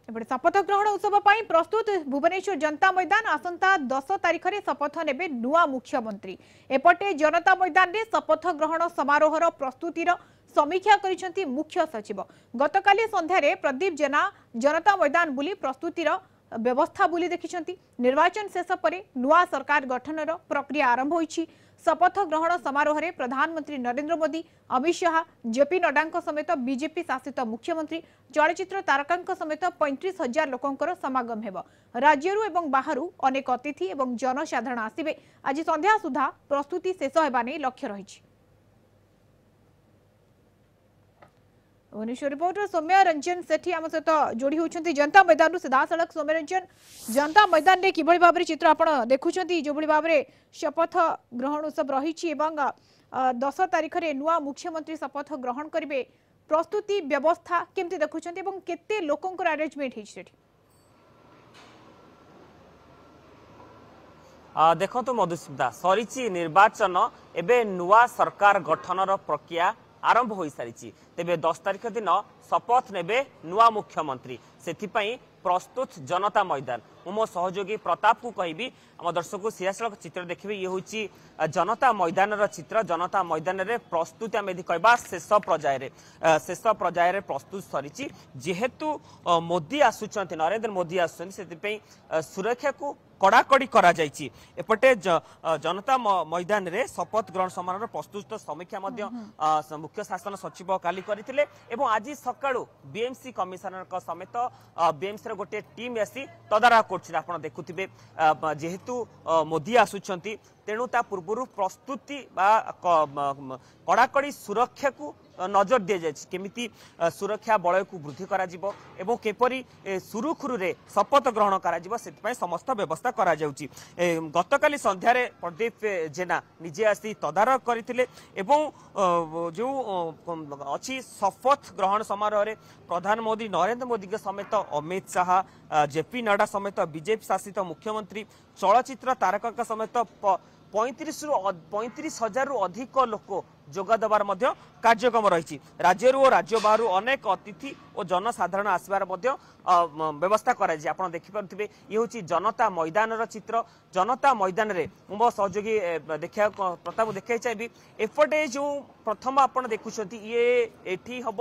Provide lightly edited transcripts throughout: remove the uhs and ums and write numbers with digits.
एपटे शपथ ग्रहण उत्सव पर प्रस्तुत भुवनेश्वर जनता मैदान आसंता 10 तारिख में शपथ नेबे नुआ मुख्यमंत्री। एपटे जनता मैदान में शपथ ग्रहण समारोहर प्रस्तुतिर समीक्षा करिसेंती मुख्य सचिव। गतकाली संध्यारे प्रदीप जेना जनता मैदान बुली प्रस्तुतिर व्यवस्था बुली देखिसेंती। निर्वाचन शेष पर नुआ सरकार गठनर प्रक्रिया आरंभ होईछि। शपथ ग्रहण समारोह में प्रधानमंत्री नरेंद्र मोदी, अमित शाह, जेपी नड्डा समेत बीजेपी शासित मुख्यमंत्री, चलचित्र तारका समेत 35,000 लोकंकर समागम हेब। राज्यरू एवं बाहरु अनेक अतिथि एवं जनसाधारण आसिबे। आज संध्या सुधा प्रस्तुति शेष हेबा नै लक्ष्य रहिछि। भुवनेश्वर रिपोर्टर सौम्य रंजन सेठी आम सहित जोड़ी होती जनता मैदान सीधा सड़क। सौम्य रंजन, जनता मैदान में किभली भाव चित्र आप देखुं जो भाव में शपथ ग्रहण उत्सव रही 10 तारिख में नुआ मुख्यमंत्री शपथ ग्रहण करेंगे, प्रस्तुति व्यवस्था केमती देखुं केते लोकंकर अरेंजमेंट देखो मधुस्मिता सरी निर्वाचन एवं नुआ सरकार गठनर प्रक्रिया आरंभ हो सारी। तेबे 10 तारिख दिन शपथ नेबे नुआ मुख्यमंत्री, से प्रस्तुत जनता मैदान। मो सहयोगी प्रताप को कहबी आम दर्शक को सीधासल चित्र देखिए। ये हूँ जनता मैदान चित्र। जनता मैदान रे प्रस्तुति आम यदि कहबा शेष पर्यायर प्रस्तुत सरी। जेहेतु मोदी आसुचंती, नरेंद्र मोदी आसुचंती, सुरक्षा को कड़ाकड़ी करा जायछि। एपटे जनता मैदान रे शपथ ग्रहण समारोह प्रस्तुत समीक्षा मुख्य शासन सचिव काली करथिले एवं आज सकाळु बीएमसी कमिशनर समेत बीएमसी गोटे टीम आसी तदारख करछि। आपण देखुथिबे जेहेतु मोदी आसुचंती तेणु ता पूर्व प्रस्तुति कड़ाकड़ी सुरक्षा को नजर दि जाए, केमिति सुरक्षा बलय को वृद्धि करा जिवो एवं केपरी सुरुखुरु रे शपथ ग्रहण करा जिवो सेति समस्त व्यवस्था करा जाउची। गतकाली संध्यारे प्रदीप जेना निजे आसी तदारख करथिले एवं जो अछि शपथ ग्रहण समारोह रे प्रधानमंत्री नरेंद्र मोदी के समेत अमित शाह, जेपी नड्डा समेत बीजेपी शासित मुख्यमंत्री, चलचित्र तारका समेत 35,000 अधिक लोक जोगदेवार कार्यक्रम रही। राज्य और राज्य बाहर अनेक अतिथि और जनसाधारण आसबार व्यवस्था कराई। आप देखिपे ये हूँ जनता मैदान चित्र। जनता मैदान रे मो सहयोगी देखा प्रताप देखा चाहिए। एपटे जो प्रथम आप देखुं ये एठी हम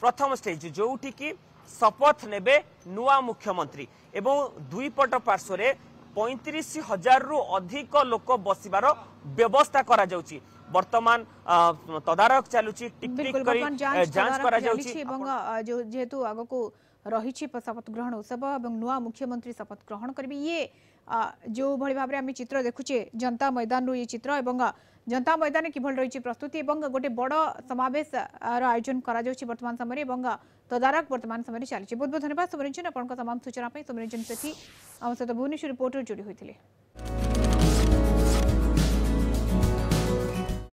प्रथम स्टेज जो कि शपथ नेबे नुआ मुख्यमंत्री एवं दुई पट पार्श्व 35,000 अधिक लोक बसिबार व्यवस्था करा जाउची। वर्तमान तदारख चलुची, टिक करी जांच करा जाउची एवं जो जेहेतु आगो को रही शपथ ग्रहण उत्सव एवं नुआ मुख्यमंत्री शपथ ग्रहण करेंगे। ये जो भली भाव आम चित्र देखुचे जनता मैदान रू ये चित्र एवं जनता मैदान में किभली रही प्रस्तुति एवं गोटे बड़ समावेश आयोजन करा जाउची वर्तमान समय एवं तदारख वर्तमान समय चली। बहुत बहुत धन्यवाद सोमरंजन, आपन तमाम सूचना सोमरंजन सेठी आम सहित भुवनेश्वर रिपोर्टर जोड़ी होते।